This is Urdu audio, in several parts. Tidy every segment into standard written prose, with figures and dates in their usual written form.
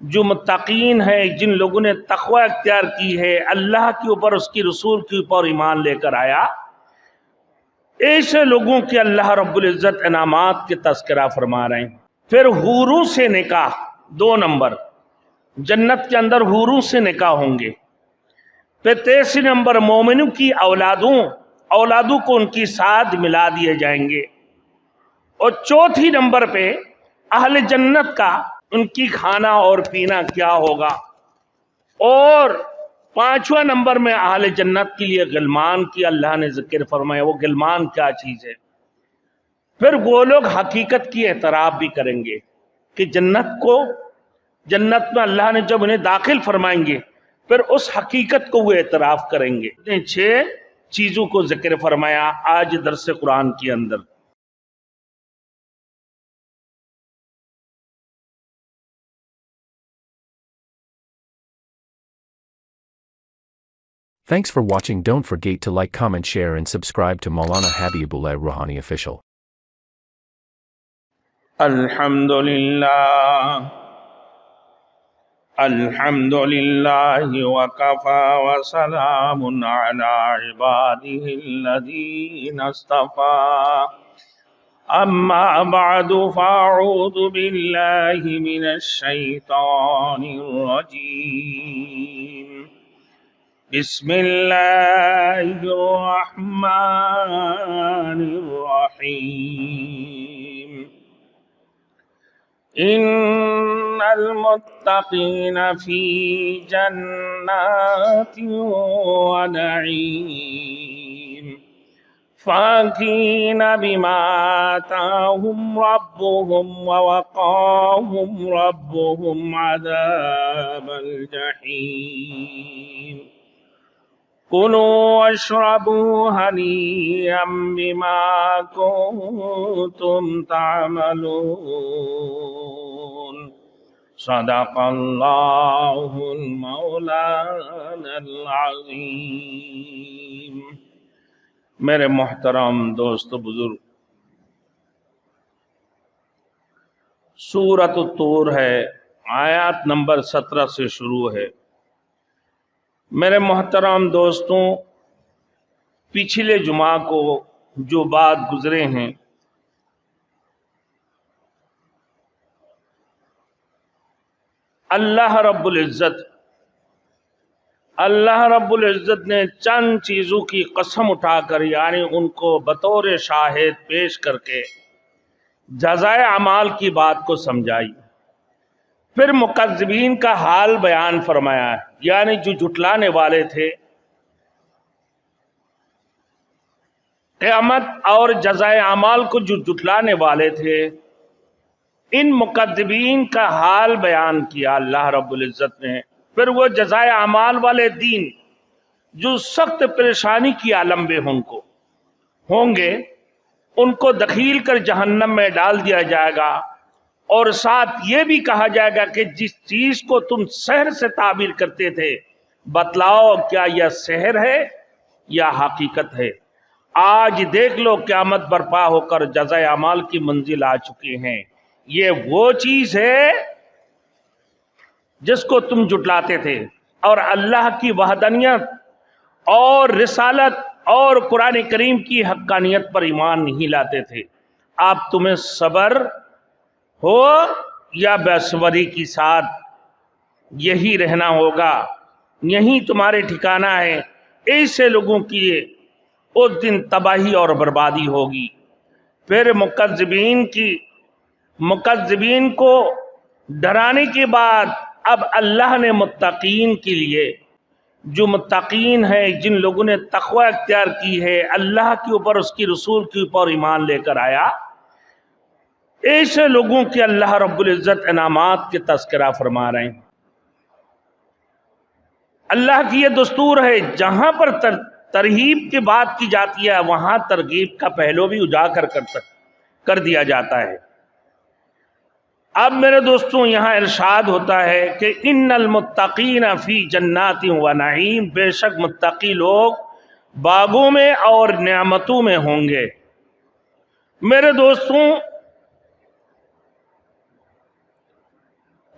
جو متقین ہے، جن لوگوں نے تقوی اختیار کی ہے، اللہ کے اوپر، اس کی رسول کے اوپر ایمان لے کر آیا، ایسے لوگوں کے اللہ رب العزت انعامات کے تذکرہ فرما رہے ہیں۔ پھر حوروں سے نکاح، 2 نمبر، جنت کے اندر حوروں سے نکاح ہوں گے۔ پھر 33 نمبر، مومنوں کی اولادوں کو ان کی ساتھ ملا دیے جائیں گے۔ اور 4 نمبر پہ اہل جنت کا ان کی کھانا اور پینا کیا ہوگا۔ اور 5واں نمبر میں اہل جنت کے لیے غلمان کی اللہ نے ذکر فرمایا، وہ غلمان کیا چیز ہے۔ پھر وہ لوگ حقیقت کی اعتراف بھی کریں گے کہ جنت میں اللہ نے جب انہیں داخل فرمائیں گے، پھر اس حقیقت کو وہ اعتراف کریں گے۔ 6 چیزوں کو ذکر فرمایا آج درس قرآن کے اندر۔ Thanks for watching. Don't forget to like, comment, share and subscribe to Maulana Habibullah Rouhani Official. الحمدللہ وکفا وسلام علی عباده الذین اصطفى اما بعد فاعوذ باللہ من الشیطان الرجیم بسم اللہ الرحمن الرحیم ان المتقین فی جنات ونعیم فاکہین بما آتاہم ربهم ووقاہم ربهم عذاب الجحیم کلوا واشربوا ہنیئا بما کنتم تعملون صدق اللہ المولانا العظیم۔ میرے محترم دوست بزرگ، سورۃ الطور ہے، آیات نمبر 17 سے شروع ہے۔ میرے محترم دوستوں، پچھلے جمعہ کو جو بات گزرے ہیں، اللہ رب العزت نے چند چیزوں کی قسم اٹھا کر، یعنی ان کو بطور شاہد پیش کر کے جزائے اعمال کی بات کو سمجھائی۔ پھر مکذبین کا حال بیان فرمایا ہے، یعنی جو جھٹلانے والے تھے، قیامت اور جزائے اعمال کو جو جھٹلانے والے تھے، ان مکذبین کا حال بیان کیا اللہ رب العزت نے۔ پھر وہ جزائے اعمال والے دین جو سخت پریشانی کی عالم میں ہوں گے، ان کو دخیل کر جہنم میں ڈال دیا جائے گا، اور ساتھ یہ بھی کہا جائے گا کہ جس چیز کو تم سحر سے تعبیر کرتے تھے، بتلاؤ کیا یہ سحر ہے یا حقیقت ہے؟ آج دیکھ لو، قیامت برپا ہو کر جزائے اعمال کی منزل آ چکے ہیں۔ یہ وہ چیز ہے جس کو تم جھٹلاتے تھے، اور اللہ کی وحدانیت اور رسالت اور قرآن کریم کی حقانیت پر ایمان نہیں لاتے تھے۔ اب تمہیں صبر ہو یا بے صبری کی ساتھ یہی رہنا ہوگا، یہی تمہارے ٹھکانہ ہے۔ ایسے لوگوں کی اس دن تباہی اور بربادی ہوگی۔ پھر مکذبین کو ڈرانے کے بعد اب اللہ نے متقین کے لیے، جو متقین ہے، جن لوگوں نے تقوی اختیار کی ہے، اللہ کے اوپر، اس کی رسول کے اوپر ایمان لے کر آیا، ایسے لوگوں کے اللہ رب العزت انعامات کے تذکرہ فرما رہے ہیں۔ اللہ کی یہ دستور ہے، جہاں پر ترغیب کی بات کی جاتی ہے، وہاں ترغیب کا پہلو بھی اجاگر کر دیا جاتا ہے۔ اب میرے دوستوں، یہاں ارشاد ہوتا ہے کہ ان المتقین فی جنات و نعیم، بے شک متقی لوگ باغوں میں اور نعمتوں میں ہوں گے۔ میرے دوستوں،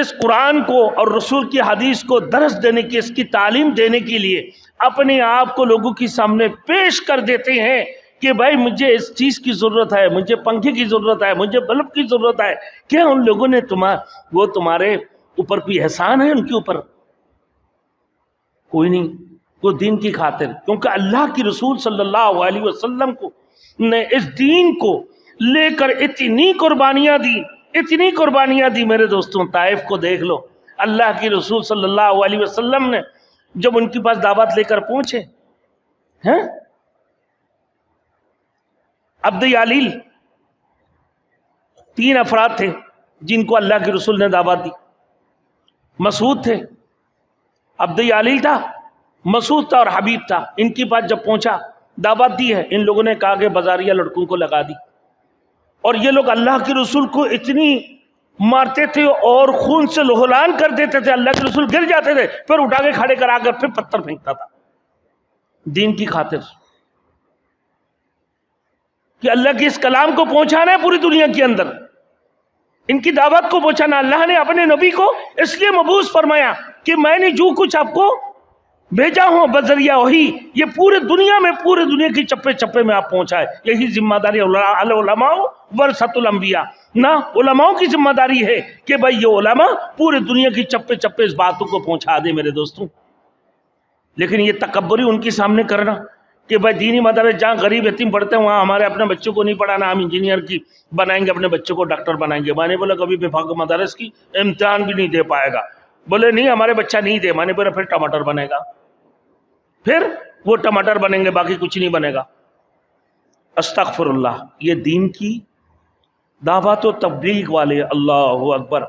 اس قرآن کو اور رسول کی حدیث کو درس دینے کی، اس کی تعلیم دینے کے لیے اپنے آپ کو لوگوں کے سامنے پیش کر دیتے ہیں کہ بھائی مجھے اس چیز کی ضرورت ہے، مجھے پنکھے کی ضرورت ہے، مجھے بلب کی ضرورت ہے. کیا ان لوگوں نے وہ تمہارے اوپر کوئی احسان ہے؟ ان کے اوپر کوئی نہیں. وہ دین کی خاطر، کیونکہ اللہ کی رسول صلی اللہ علیہ وسلم کو نے اس دین کو لے کر اتنی قربانیاں دی میرے دوستوں. طائف کو دیکھ لو، اللہ کی رسول صلی اللہ علیہ وسلم نے جب ان کے پاس دعوت لے کر پہنچے ہیں، عبد یالیل 3 افراد تھے جن کو اللہ کے رسول نے دعوت دی. مسعود تھے، عبد یالیل تھا، مسعود تھا اور حبیب تھا. ان کے پاس جب پہنچا دعوت دی ہے، ان لوگوں نے کہا کہ بازاریہ لڑکوں کو لگا دی. اور یہ لوگ اللہ کے رسول کو اتنی مارتے تھے اور خون سے لہولان کر دیتے تھے، اللہ کے رسول گر جاتے تھے، پھر اٹھا کے کھڑے کرا کر پھر پتھر پھینکتا تھا دین کی خاطر کہ اللہ کے اس کلام کو پہنچانا ہے پوری دنیا کے اندر، ان کی دعوت کو پہنچانا. اللہ نے اپنے نبی کو اس لیے مبعوث فرمایا کہ میں نے جو کچھ آپ کو بھیجا ہوں بذریعہ وحی، یہ پورے دنیا کی چپے چپے میں آپ پہنچائے. یہی ذمہ داری العلماء ورثۃ الانبیاء، نہ علماء کی ذمہ داری ہے کہ بھائی یہ علماء پورے دنیا کی چپے چپے اس باتوں کو پہنچا دے میرے دوستوں. لیکن یہ تکبری ان کے سامنے کرنا کہ بھائی دینی مدارس جہاں غریب یتیم پڑھتے ہیں وہاں ہمارے اپنے بچوں کو نہیں پڑھانا، ہم انجینئر کی بنائیں گے، اپنے بچوں کو ڈاکٹر بنائیں گے. میں نے بولا کبھی وفاق مدارس کی امتحان بھی نہیں دے پائے گا. بولے نہیں ہمارے بچہ نہیں دے. میں نے بولا پھر ٹماٹر بنے گا، پھر وہ ٹماٹر بنیں گے، باقی کچھ نہیں بنے گا. استغفر اللہ. یہ دین کی دعوت و تبلیغ والے، اللہ اکبر.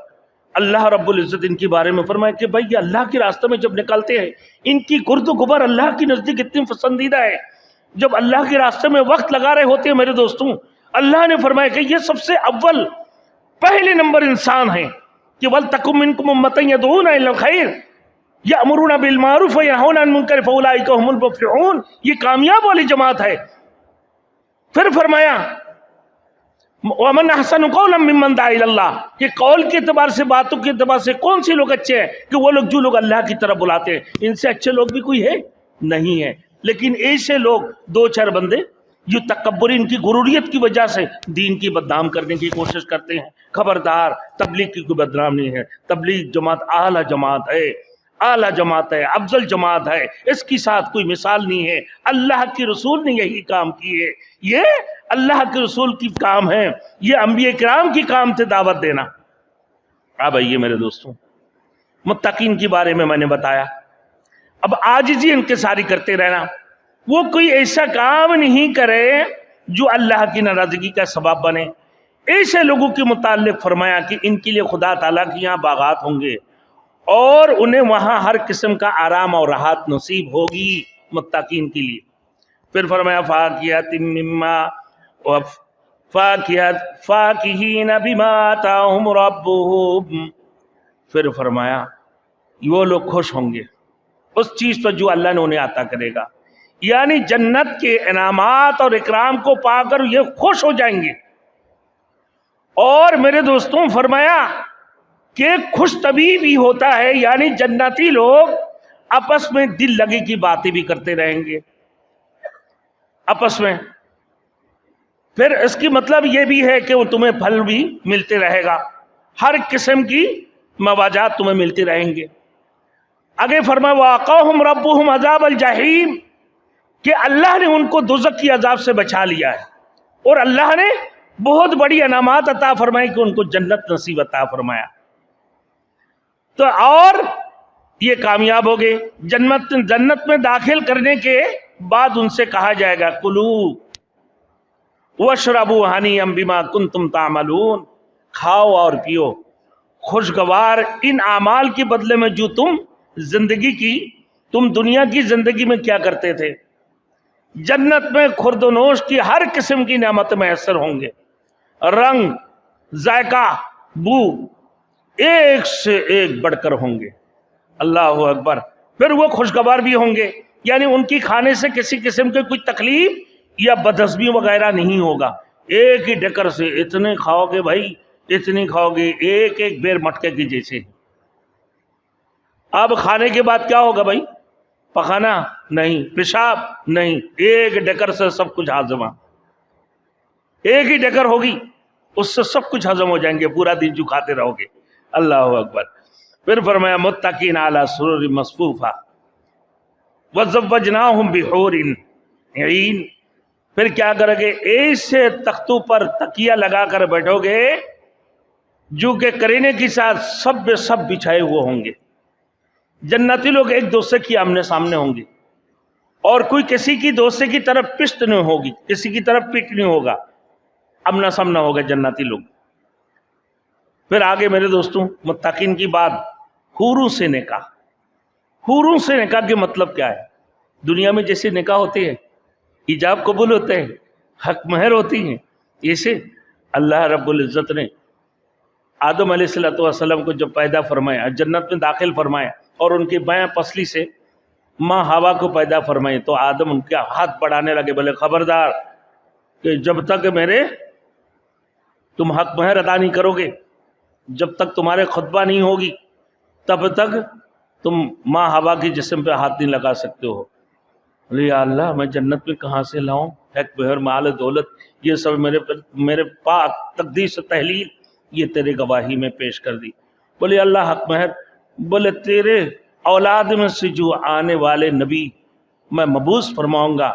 اللہ رب العزت ان کے بارے میں فرمائے کہ بھائی یہ اللہ کے راستے میں جب نکلتے ہیں ان کی گرد و غبار اللہ کی نزدیک اتنی پسندیدہ ہے. جب اللہ کے راستے میں وقت لگا رہے ہوتے ہیں میرے دوستوں، اللہ نے فرمایا کہ یہ سب سے اول پہلے نمبر انسان ہیں کہ وَلْتَكُن مِّنكُمْ أُمَّةٌ يَدْعُونَ إِلَى الْخَيْرِ يَأْمُرُونَ بِالْمَعْرُوفِ وَيَنْهَوْنَ عَنِ الْمُنكَرِ فَأُولَٰئِكَ هُمُ الْمُفْلِحُونَ. یہ کامیاب والی جماعت ہے. پھر فرمایا وَمَنْ أَحْسَنُ قَوْلًا مِّمَّنْ دَعَا إِلَى اللَّهِ، کہ قول کے اعتبار سے، باتوں کے اعتبار سے کون سی لوگ اچھے ہیں؟ کہ وہ لوگ جو لوگ اللہ کی طرف بلاتے ہیں. ان سے اچھے لوگ بھی کوئی ہے نہیں ہے. لیکن ایسے لوگ 2-4 بندے جو تکبری ان کی غروریت کی وجہ سے دین کی بدنام کرنے کی کوشش کرتے ہیں. خبردار، تبلیغ کی کوئی بدنام نہیں ہے. تبلیغ جماعت اعلیٰ جماعت ہے، اعلیٰ جماعت ہے، افضل جماعت ہے. اس کی ساتھ کوئی مثال نہیں ہے. اللہ کے رسول نے یہی کام کی ہے. یہ اللہ کے رسول کی کام ہے، یہ انبیاء کرام کی کام تھے دعوت دینا. اب آئیے میرے دوستوں، متقین کے بارے میں نے بتایا. اب عاجزی انکساری کرتے رہنا. وہ کوئی ایسا کام نہیں کرے جو اللہ کی ناراضگی کا سبب بنے. ایسے لوگوں کے متعلق فرمایا کہ ان کے لیے خدا تعالیٰ کے یہاں باغات ہوں گے اور انہیں وہاں ہر قسم کا آرام اور راحت نصیب ہوگی متقین کے لیے. پھر فرمایا فاکہۃ مما فاکہین بما آتاہم ربہم. پھر فرمایا وہ لوگ خوش ہوں گے اس چیز پر جو اللہ نے انہیں عطا کرے گا، یعنی جنت کے انعامات اور اکرام کو پا کر یہ خوش ہو جائیں گے. اور میرے دوستوں فرمایا کہ خوش طبی بھی ہوتا ہے، یعنی جنتی لوگ آپس میں دل لگی کی باتیں بھی کرتے رہیں گے آپس میں. پھر اس کی مطلب یہ بھی ہے کہ وہ تمہیں پھل بھی ملتے رہے گا، ہر قسم کی مواجات تمہیں ملتے رہیں گے. آگے فرمایا وَوَقَاهُمْ رَبُّهُمْ عَذَابَ الْجَحِيمِ، کہ اللہ نے ان کو دوزخ کی عذاب سے بچا لیا ہے اور اللہ نے بہت بڑی انعامات عطا فرمائی کہ ان کو جنت نصیب عطا فرمایا. تو اور یہ کامیاب ہو گئے. جنت میں داخل کرنے کے بعد ان سے کہا جائے گا کُلُوا وَاشْرَبُوا ہَنِیًّا بِمَا كُنتُمْ تَعْمَلُونَ، کھاؤ اور پیو خوشگوار ان اعمال کے بدلے میں جو تم دنیا کی زندگی میں کیا کرتے تھے. جنت میں خورد و نوش کی ہر قسم کی نعمت میسر ہوں گے، رنگ، ذائقہ، بو ایک سے ایک بڑھ کر ہوں گے. اللہ اکبر. پھر وہ خوشگوار بھی ہوں گے، یعنی ان کی کھانے سے کسی قسم کی کوئی تکلیف یا بدہضمی وغیرہ نہیں ہوگا. ایک ہی ڈکر سے اتنے کھاؤ گے بھائی، اتنی کھاؤ گے، ایک ایک بیر مٹکے کی جیسے. اب کھانے کے بعد کیا ہوگا بھائی؟ پخانا نہیں، پیشاب نہیں، ایک ڈکر سے سب کچھ ہاضمہ، ایک ہی ڈکر ہوگی اس سے سب کچھ ہضم ہو جائیں گے، پورا دن جو کھاتے رہو گے۔ اللہ اکبر۔ پھر فرمایا متقین علی سرر مصفوفہ وزوجناہم بحور عین۔ پھر کیا کرو گے؟ ایسے تختوں پر تکیہ لگا کر بیٹھو گے جو کہ کرینے کے ساتھ سب بچھائے ہوئے ہوں گے۔ جنتی لوگ ایک دوسرے کی آمنے سامنے ہوں گے، اور کوئی کسی کی دوسرے کی طرف پشت نہیں ہوگی، کسی کی طرف پیٹ نہیں ہوگا، آمنا سامنا ہوگا جنتی لوگ۔ پھر آگے میرے دوستوں متقین کی بات، حوروں سے نکاح۔ حوروں سے نکاح کے مطلب کیا ہے؟ دنیا میں جیسے نکاح ہوتے ہیں، ایجاب قبول ہوتے ہیں، حق مہر ہوتی ہیں، ایسے اللہ رب العزت نے آدم علیہ السلام کو جب پیدا فرمایا، جنت میں داخل فرمایا، اور ان کی بائیں پسلی سے ماں ہوا کو پیدا فرمائی، تو آدم ان کے ہاتھ بڑھانے لگے، بولے خبردار کہ جب تک تم حق مہر ادا نہیں کرو گے، جب تک تمہارے خطبہ نہیں ہوگی، تب تک تم ماں ہوا کی جسم پہ ہاتھ نہیں لگا سکتے ہو۔ بولے یا اللہ میں جنت میں کہاں سے لاؤں حق مہر، مال دولت، یہ سب میرے پاک تقدیس و تحلیل یہ تیرے گواہی میں پیش کر دی۔ بولے اللہ حق مہر، بولے تیرے اولاد میں سے جو آنے والے نبی میں مبعوث فرماؤں گا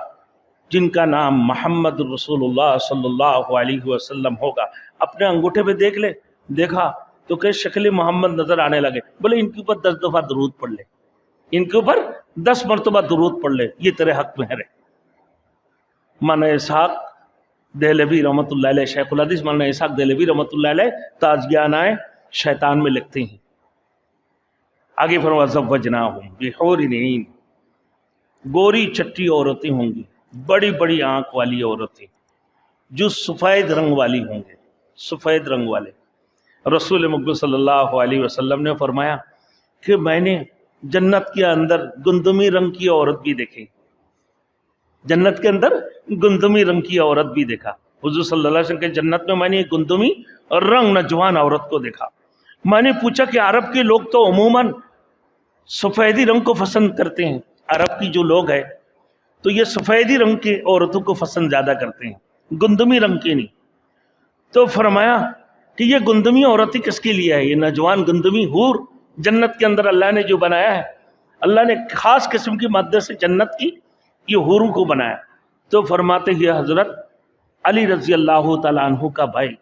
جن کا نام محمد رسول اللہ صلی اللہ علیہ وسلم ہوگا، اپنے انگوٹھے پہ دیکھ لے، دیکھا تو کہ شکل محمد نظر آنے لگے، بولے ان کے اوپر 10 دفعہ درود پڑھ لے، ان کے اوپر 10 مرتبہ درود پڑھ لے، یہ تیرے حق مہر ہے۔ مولانا اسحاق دہلوی رحمۃ اللہ علیہ، شیخ الحدیث مولانا اسحاق دہلوی رحمۃ اللہ علیہ تازیانہ شیطان میں لکھتے ہیں، آگے فرمایا زوجناہم بحور عین، گوری چٹی عورتیں ہوں گی، بڑی بڑی آنکھ والی عورتیں جو سفید رنگ والی ہوں گے، سفید رنگ والے۔ رسول مقبول صلی اللہ علیہ وسلم نے فرمایا کہ میں نے جنت کے اندر گندمی رنگ کی عورت بھی دیکھی، جنت کے اندر گندمی رنگ کی عورت بھی دیکھا۔ حضور صلی اللہ علیہ وسلم کے جنت میں میں نے ایک گندمی اور رنگ نوجوان عورت کو دیکھا۔ میں نے پوچھا کہ عرب کے لوگ تو عموماً سفیدی رنگ کو پسند کرتے ہیں، عرب کی جو لوگ ہیں تو یہ سفیدی رنگ کی عورتوں کو پسند زیادہ کرتے ہیں، گندمی رنگ کے نہیں۔ تو فرمایا کہ یہ گندمی عورتیں کس کے لیے ہے؟ یہ نوجوان گندمی حور جنت کے اندر اللہ نے جو بنایا ہے، اللہ نے خاص قسم کی مادے سے جنت کی یہ حوروں کو بنایا۔ تو فرماتے ہیں حضرت علی رضی اللہ تعالیٰ عنہ کا بھائی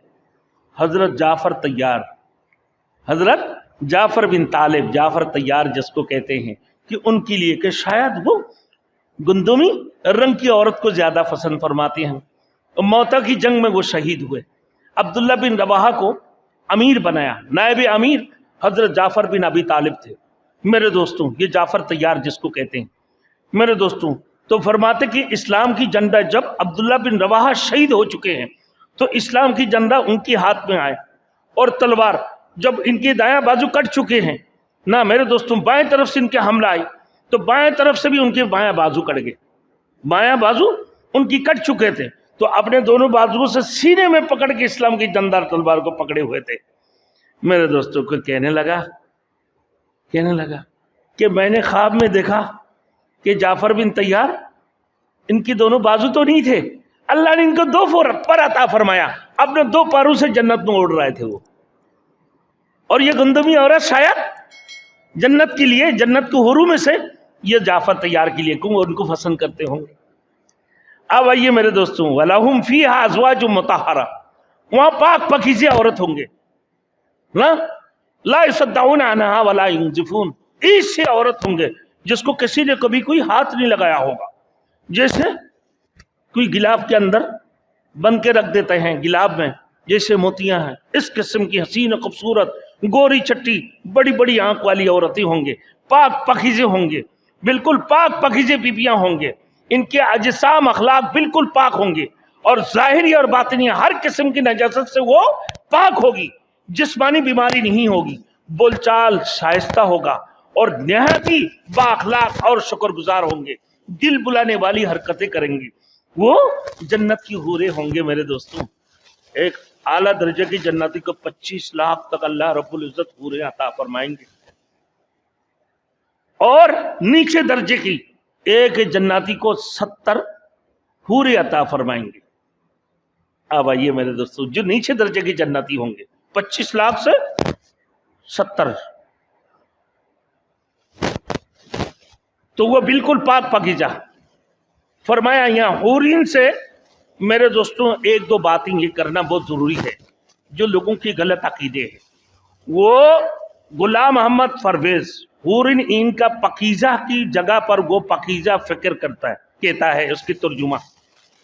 حضرت جعفر طیار، حضرت جعفر بن طالب، جعفر طیار جس کو کہتے ہیں، کہ ان کے لیے کہ شاید وہ گندمی رنگ کی عورت کو زیادہ پسند فرماتے ہیں۔ موتا کی جنگ میں وہ شہید ہوئے۔ عبداللہ بن رواحہ کو امیر بنایا، نائب امیر حضرت جعفر بن ابی طالب تھے۔ میرے دوستوں یہ جعفر طیار جس کو کہتے ہیں، میرے دوستوں تو فرماتے کہ اسلام کی جھنڈا جب عبداللہ بن رواحہ شہید ہو چکے ہیں تو اسلام کی جھنڈا ان کے ہاتھ میں آئے، اور تلوار جب ان کے دایاں بازو کٹ چکے ہیں نہ میرے دوستوں، بائیں طرف سے ان کے حملہ آئی تو بائیں طرف سے بھی ان کے بایاں بازو کٹ گئے، بایاں بازو ان کی کٹ چکے تھے، تو اپنے دونوں بازوؤں سے سینے میں پکڑ کے اسلام کی جاندار تلوار کو پکڑے ہوئے تھے۔ میرے دوستوں کو کہنے لگا کہ میں نے خواب میں دیکھا کہ جعفر بن طیار ان کی دونوں بازو تو نہیں تھے، اللہ نے ان کو 2 پر عطا فرمایا، اپنے 2 پاروں سے جنت میں اڑ رہے تھے وہ، اور یہ گندمی عورت شاید جنت کے لیے، جنت کے حوروں میں سے یہ جعفر طیار کے لیے کیوں ان کو پسند کرتے ہوں گے۔ اب آئیے میرے دوستوں، وَلَهُمْ فِيهَا أَزْوَاجٌ مُطَهَّرَةٌ، وہاں پاک پاکیزہ عورت ہوں گے، لا يصدعون عنها ولا ينزفون، ایسے عورت ہوں گے جس کو کسی نے کبھی کوئی ہاتھ نہیں لگایا ہوگا، جیسے کوئی گلاب کے اندر بند کے رکھ دیتے ہیں، گلاب میں جیسے موتیاں ہیں، اس قسم کی حسین و خوبصورت گوری چٹی بڑی بڑی آنکھ والی عورتیں ہوں گے، پاک پاکیزے ہوں گے، بالکل پاک پاکیزے بیبیاں ہوں گے، ان کے اجسام اخلاق بالکل پاک ہوں گے، اور ظاہری اور باطنی ہر قسم کی نجاست سے وہ پاک ہوگی، جسمانی بیماری نہیں ہوگی، بول چال شائستہ ہوگا، اور نہایت ہی با اخلاق اور شکر گزار ہوں گے، دل بلانے والی حرکتیں کریں گی، وہ جنت کی حوریں ہوں گے۔ میرے دوستوں ایک اعلیٰ درجے کی جنتی کو 25 لاکھ تک اللہ رب العزت حوریں عطا فرمائیں گے۔ اور نیچے درجے کی ایک جناتی کو 70 حوریں عطا فرمائیں گے. اب آئیے میرے دوستو، جو نیچے درجے کی جناتی ہوں گے 25 لاکھ سے 70، تو وہ بالکل پاک پاکیزہ. فرمایا یہاں حورین سے میرے دوستوں ایک دو باتیں یہ کرنا بہت ضروری ہے. جو لوگوں کی غلط عقیدے ہیں، وہ غلام محمد پرویز حورین ان کا پاکیزہ کی جگہ پر وہ پاکیزہ فکر کرتا ہے، کہتا ہے. اس کی ترجمہ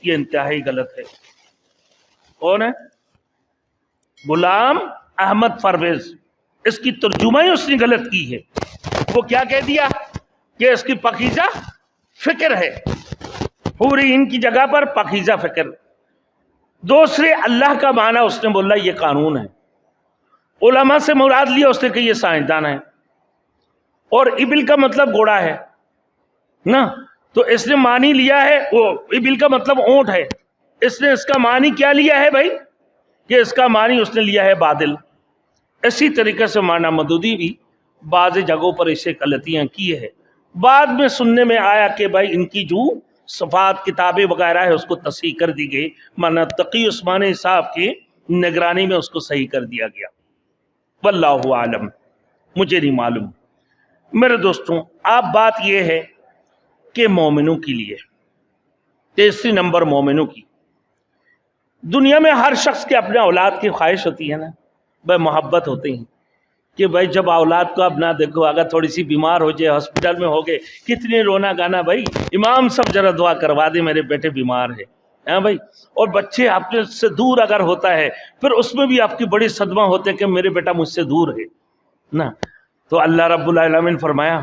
یہ انتہائی غلط ہے. کون ہے؟ غلام احمد پرویز. اس کی ترجمہ ہی اس نے غلط کی ہے. وہ کیا کہہ دیا کہ اس کی پاکیزہ فکر ہے، حورین کی جگہ پر پاکیزہ فکر. دوسرے اللہ کا معنی اس نے بولا یہ قانون ہے. علماء سے مراد لیا اس نے کہ یہ سائنسدان ہے. اور ابل کا مطلب گھوڑا ہے نا، تو اس نے معنی لیا ہے، وہ ابل کا مطلب اونٹ ہے. اس نے اس کا معنی کیا لیا ہے بھائی؟ کہ اس کا معنی اس نے لیا ہے بادل. اسی طریقے سے مولانا مودودی بھی بعض جگہوں پر اسے غلطیاں کی ہے. بعد میں سننے میں آیا کہ بھائی ان کی جو صفات کتابیں وغیرہ ہے اس کو تصحیح کر دی گئی. مولانا تقی عثمانی صاحب کی نگرانی میں اس کو صحیح کر دیا گیا. واللہ عالم، مجھے نہیں معلوم. میرے دوستوں آپ بات یہ ہے کہ مومنوں کے لیے، تیسری نمبر مومنوں کی، دنیا میں ہر شخص کے اپنے اولاد کی خواہش ہوتی ہے نا بھائی، محبت ہوتے ہیں کہ بھائی جب اولاد کو اب نہ دیکھو، اگر تھوڑی سی بیمار ہو جائے، ہاسپٹل میں ہو گئے، کتنی رونا گانا، بھائی امام صاحب ذرا دعا کروا دے میرے بیٹے بیمار ہے. ہاں بھائی، اور بچے آپ سے دور اگر ہوتا ہے پھر اس میں بھی آپ کی بڑی صدمہ ہوتے کہ میرے بیٹا مجھ سے دور ہے نا. تو اللہ رب العالمین فرمایا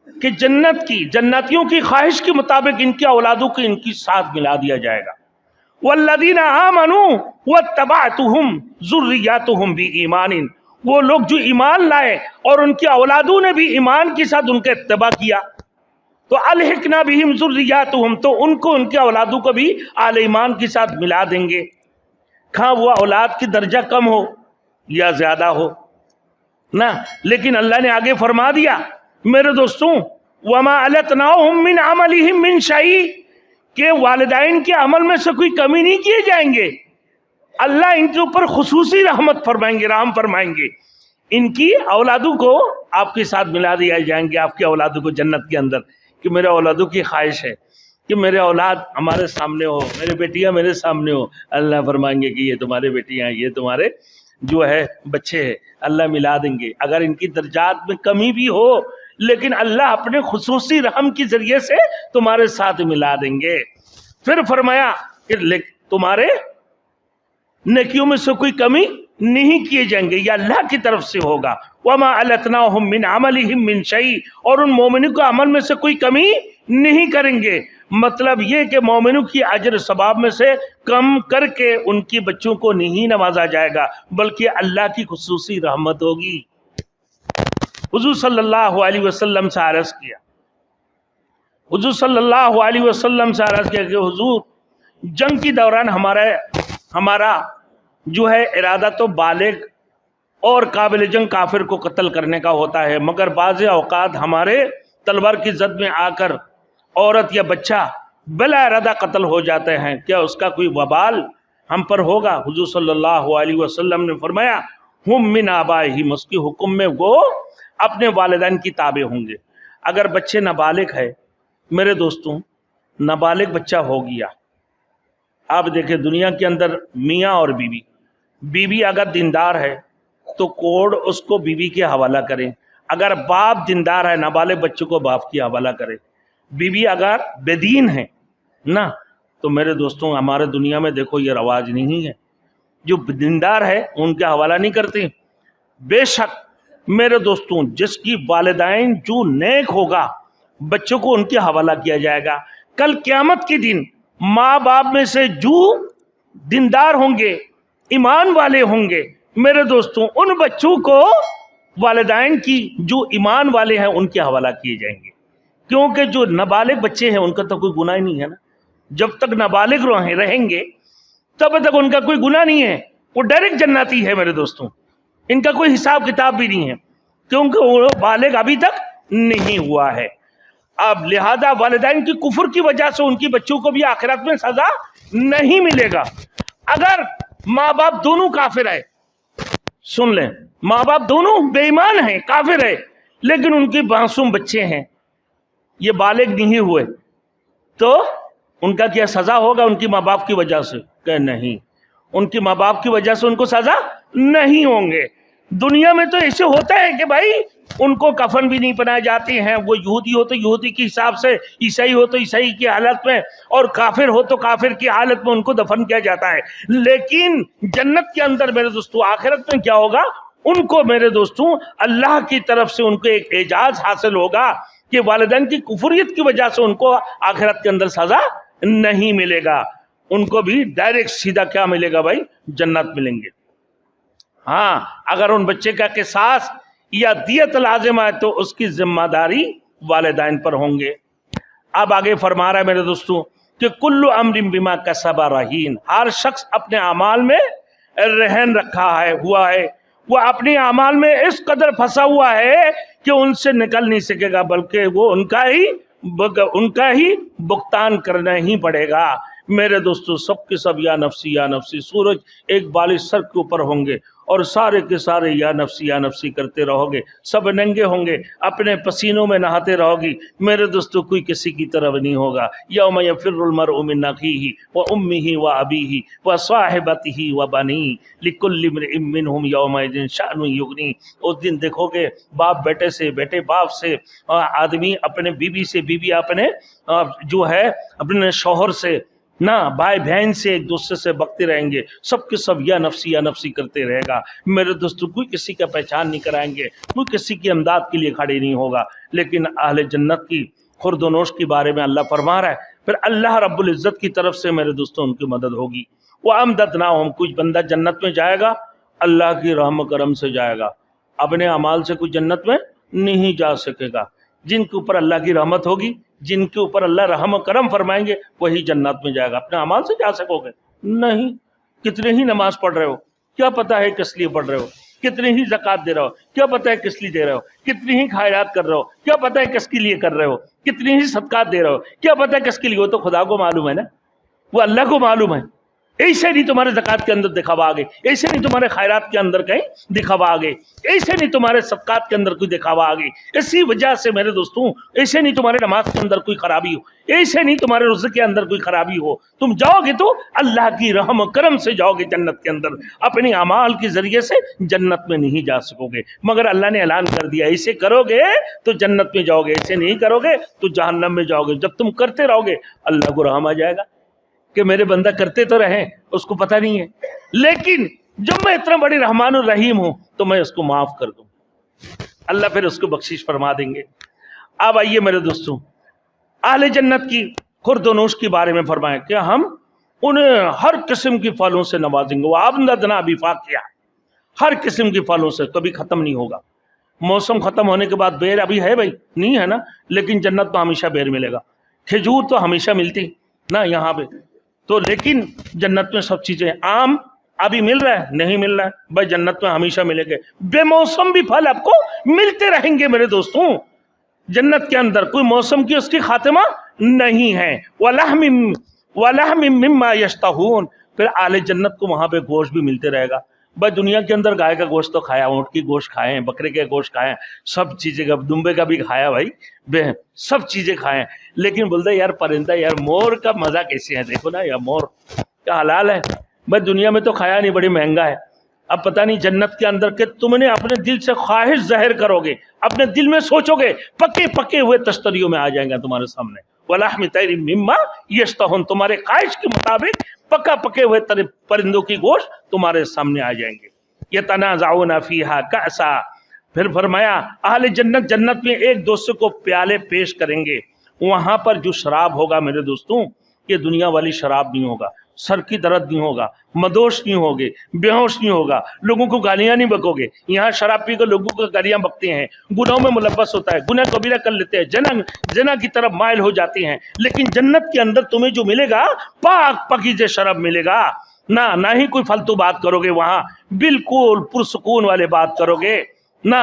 کہ جنت کی، جنتیوں کی خواہش کے مطابق ان کی اولادوں کو ان کی ساتھ ملا دیا جائے گا. والذین آمنوا واتبعتهم ذریاتهم بایمان، وہ لوگ جو ایمان لائے اور ان کی اولادوں نے بھی ایمان کے ساتھ ان کا اتباع کیا، تو الحقنا بہم ذریاتهم، تو ان کو ان کے اولادوں کو بھی اہل ایمان کے ساتھ ملا دیں گے. کہاں وہ اولاد کی درجہ کم ہو یا زیادہ ہو نا، لیکن اللہ نے آگے فرما دیا میرے دوستوں وما التناهم من عملهم من شيء، کہ والدین کے عمل میں سے کوئی کمی نہیں کیے جائیں گے. اللہ ان کے اوپر خصوصی رحمت فرمائیں گے، رحم فرمائیں گے. ان کی اولادوں کو آپ کے ساتھ ملا دیا جائیں گے، آپ کے اولادوں کو جنت کے اندر. کہ میرے اولادوں کی خواہش ہے کہ میرے اولاد ہمارے سامنے ہو، میرے بیٹیاں میرے سامنے ہو. اللہ فرمائیں گے کہ یہ تمہارے بیٹیاں ہیں، یہ تمہارے جو ہے بچے ہیں. اللہ ملا دیں گے. اگر ان کی درجات میں کمی بھی ہو لیکن اللہ اپنے خصوصی رحم کے ذریعے سے تمہارے ساتھ ملا دیں گے. پھر فرمایا کہ تمہارے نیکیوں میں سے کوئی کمی نہیں کیے جائیں گے، یہ اللہ کی طرف سے ہوگا. وما التناهم من عملهم من شيء، اور ان مومنوں کے عمل میں سے کوئی کمی نہیں کریں گے. مطلب یہ کہ مومنوں کی اجر ثواب میں سے کم کر کے ان کی بچوں کو نہیں نوازا جائے گا، بلکہ اللہ کی خصوصی رحمت ہوگی. حضور صلی اللہ علیہ وسلم سے عرض کیا، حضور صلی اللہ علیہ وسلم سے عرض کیا کہ حضور جنگ کی دوران ہمارا جو ہے ارادہ تو بالغ اور قابل جنگ کافر کو قتل کرنے کا ہوتا ہے، مگر بعض اوقات ہمارے تلوار کی زد میں آ کر عورت یا بچہ بلا ارادہ قتل ہو جاتے ہیں، کیا اس کا کوئی وبال ہم پر ہوگا؟ حضور صلی اللہ علیہ وسلم نے فرمایا ہم من آبائہم، اس کے حکم میں وہ اپنے والدین کی تابع ہوں گے. اگر بچے نابالغ ہے میرے دوستوں، نابالغ بچہ ہو گیا، آپ دیکھیں دنیا کے اندر میاں اور بیوی اگر دیندار ہے تو کوڑ اس کو بیوی کے حوالہ کریں. اگر باپ دیندار ہے نابالغ بچوں کو باپ کی حوالہ کرے. بیوی اگر بے دین ہے نا تو میرے دوستوں ہمارے دنیا میں دیکھو یہ رواج نہیں ہے، جو دیندار ہے ان کے حوالہ نہیں کرتے. بے شک میرے دوستوں جس کی والدین جو نیک ہوگا بچوں کو ان کے حوالہ کیا جائے گا. کل قیامت کے دن ماں باپ میں سے جو دیندار ہوں گے، ایمان والے ہوں گے، میرے دوستوں ان بچوں کو والدین کی جو ایمان والے ہیں ان کے حوالہ کیے جائیں گے. کیونکہ جو نابالغ بچے ہیں ان کا تو کوئی گناہ ہی نہیں ہے نا. جب تک نابالغ رہیں گے تب تک ان کا کوئی گناہ نہیں ہے، وہ ڈائریکٹ جنتی ہے میرے دوستوں. ان کا کوئی حساب کتاب بھی نہیں ہے کیونکہ وہ بالغ ابھی تک نہیں ہوا ہے۔ اب لہذا والدین کی کفر کی وجہ سے ان کی بچوں کو بھی آخرت میں سزا نہیں ملے گا۔ اگر ماں باپ دونوں کافر ہے، سن لیں، ماں باپ دونوں بے ایمان ہیں، کافر ہے، لیکن ان کے معصوم بچے ہیں، یہ بالغ نہیں ہوئے، تو ان کا کیا سزا ہوگا ان کی ماں باپ کی وجہ سے؟ کہ نہیں، ان کی ماں باپ کی وجہ سے ان کو سزا نہیں ہوں گے۔ دنیا میں تو ایسے ہوتا ہے کہ بھائی ان کو کفن بھی نہیں پہنائے جاتے ہیں، وہ یہودی ہو تو یہودی کے حساب سے، عیسائی ہو تو عیسائی کی حالت میں، اور کافر ہو تو کافر کی حالت میں ان کو دفن کیا جاتا ہے۔ لیکن جنت کے اندر میرے دوستو، آخرت میں کیا ہوگا؟ ان کو میرے دوستوں اللہ کی طرف سے ان کو ایک اعزاز حاصل ہوگا کہ والدین کی کفریت کی وجہ سے ان کو آخرت کے اندر سزا نہیں ملے گا، ان کو بھی ڈائریکٹ سیدھا کیا ملے گا بھائی؟ جنت ملیں گے۔ ہاں، اگر ان بچے کا قصاص یا دیت لازم ہے تو اس کی ذمہ داری والدین پر ہوں گے۔ اب آگے فرما رہا ہے میرے دوستوں کہ کل امر بما کسب رہین، ہر شخص اپنے اعمال میں رہن رکھا ہے، ہوا ہے، وہ اپنے اعمال میں اس قدر پھنسا ہوا ہے کہ ان سے نکل نہیں سکے گا، بلکہ وہ ان کا ہی بھگتان کرنا ہی پڑے گا۔ میرے دوستو سب کے سب یا نفسی سورج ایک بالش سر کے اوپر ہوں گے اور سارے کے سارے یا نفسی کرتے رہو گے، سب ننگے ہوں گے، اپنے پسینوں میں نہاتے رہو گی۔ میرے دوستو کوئی کسی کی طرف نہیں ہوگا۔ یوم یفر المرء من اخیہ وامہ وابیہ وصاحبتہ وبنیہ لکل امرئ منہم یومئذ شأن یغنیہ۔ اس دن دیکھو گے باپ بیٹے سے، بیٹے باپ سے، آدمی اپنے بیوی سے، بیوی اپنے جو ہے اپنے شوہر سے، نہ بھائی بہن سے ایک دوسرے سے بکتے رہیں گے، سب کے سب یا نفسی کرتے رہے گا۔ میرے دوستو کوئی کسی کا پہچان نہیں کرائیں گے، کوئی کسی کی امداد کے لیے کھڑے نہیں ہوگا۔ لیکن اہل جنت کی خورد و نوش کے بارے میں اللہ فرما رہا ہے، پھر اللہ رب العزت کی طرف سے میرے دوستوں ان کی مدد ہوگی۔ وَأَمْدَدْنَاهُمْ، کچھ بندہ جنت میں جائے گا اللہ کی رحم و کرم سے جائے گا، اپنے اعمال سے کوئی جنت میں نہیں جا سکے گا۔ جن کے اوپر اللہ کی رحمت ہوگی، جن کے اوپر اللہ رحم و کرم فرمائیں گے، وہی جنت میں جائے گا۔ اپنے اعمال سے جا سکو گے نہیں۔ کتنے ہی نماز پڑھ رہے ہو، کیا پتہ ہے کس لیے پڑھ رہے ہو؟ کتنے ہی زکوٰۃ دے رہے ہو، کیا پتہ ہے کس لیے دے رہے ہو؟ کتنی ہی خیرات کر رہے ہو، کیا پتہ ہے کس کے لیے کر رہے ہو؟ کتنی ہی صدقات دے رہے ہو، کیا پتہ ہے کس کے لیے؟ وہ تو خدا کو معلوم ہے نا، وہ اللہ کو معلوم ہے۔ ایسے نہیں تمہارے زکوٰۃ کے اندر دکھاوا آگے، ایسے نہیں تمہارے خیرات کے اندر کہیں دکھاوا آگے، ایسے نہیں تمہارے صدقات کے اندر کوئی دکھاوا آگے۔ اسی وجہ سے میرے دوستوں ایسے نہیں تمہارے نماز کے اندر کوئی خرابی ہو، ایسے نہیں تمہارے روزے کے اندر کوئی خرابی ہو۔ تم جاؤ گے تو اللہ کی رحم و کرم سے جاؤ گے جنت کے اندر، اپنے اعمال کے ذریعے سے جنت میں نہیں جا سکو گے۔ مگر اللہ نے اعلان کر دیا ایسے کرو گے تو جنت میں جاؤ گے، ایسے نہیں کرو گے تو جہنم میں جاؤ گے۔ جب تم کرتے رہو گے اللہ کو رحم آ جائے گا کہ میرے بندہ کرتے تو رہیں، اس کو پتہ نہیں ہے، لیکن جب میں اتنا بڑی رحمان الرحیم ہوں تو میں اس کو معاف کر دوں، اللہ پھر اس کو بخشش فرما دیں گے۔ اب آئیے میرے دوستوں اہل جنت کی خورد و نوش کے بارے میں فرمائیں کہ ہم انہیں ہر قسم کی پھلوں سے نوازیں گے۔ وَأَمْدَدْنَا بِفَاكِهَةٍ، ہر قسم کی پھلوں سے، کبھی ختم نہیں ہوگا۔ موسم ختم ہونے کے بعد بیر ابھی ہے بھائی نہیں ہے نا، لیکن جنت میں ہمیشہ بیر ملے گا۔ کھجور تو ہمیشہ ملتی نا یہاں پہ تو، لیکن جنت میں سب چیزیں، آم ابھی مل رہا ہے نہیں مل رہا ہے بھائی، جنت میں ہمیشہ ملے گے۔ بے موسم بھی پھل آپ کو ملتے رہیں گے میرے دوستوں، جنت کے اندر کوئی موسم کی اس کی خاتمہ نہیں ہے۔ وَلَحْمٍ مِّمَّا يَشْتَهُونَ، پھر اہل جنت کو وہاں پہ گوشت بھی ملتے رہے گا۔ بھائی دنیا کے اندر گائے کا گوشت تو کھایا، اونٹ کی گوشت کھائے ہیں، بکرے کے گوشت کھائے ہیں، سب چیزیں کا، دمبے کا بھی کھایا بھائی، سب چیزیں کھائے ہیں، لیکن بولتے یار پرندہ، یار مور کا مزہ کیسے ہے؟ دیکھو نا، یا مور کیا حلال ہے بھائی، دنیا میں تو کھایا نہیں، بڑی مہنگا ہے۔ اب پتہ نہیں جنت کے اندر کہ تم نے اپنے دل سے خواہش ظاہر کرو گے، اپنے دل میں سوچو گے، پکے پکے ہوئے تشتریوں میں آ جائیں گے تمہارے سامنے۔ وَلَحْمِ طَيْرٍ مِّمَّا يَشْتَهُونَ، تمہارے خواہش کے مطابق پکا پکے ہوئے پرندوں کی گوشت تمہارے سامنے آ جائیں گے۔ يَتَنَازَعُونَ فِيهَا كَأْسًا، پھر فرمایا اہل جنت جنت میں ایک دوسرے کو پیالے پیش کریں گے۔ وہاں پر جو شراب ہوگا میرے دوستوں، یہ دنیا والی شراب نہیں ہوگا، سر کی درد نہیں ہوگا، مدوش نہیں ہوگے، بے ہوش نہیں ہوگا، لوگوں کو گالیاں نہیں بکو گے۔ یہاں شراب پی کر لوگوں کو گالیاں بکتے ہیں، گناہوں میں ملوث ہوتا ہے، گناہ کبیرہ کر لیتے ہیں، زنا کی طرف مائل ہو جاتے ہیں۔ لیکن جنت کے اندر تمہیں جو ملے گا پاک پاکیزہ شراب ملے گا، نہ ہی کوئی فالتو بات کرو گے، وہاں بالکل پرسکون والے بات کرو گے، نہ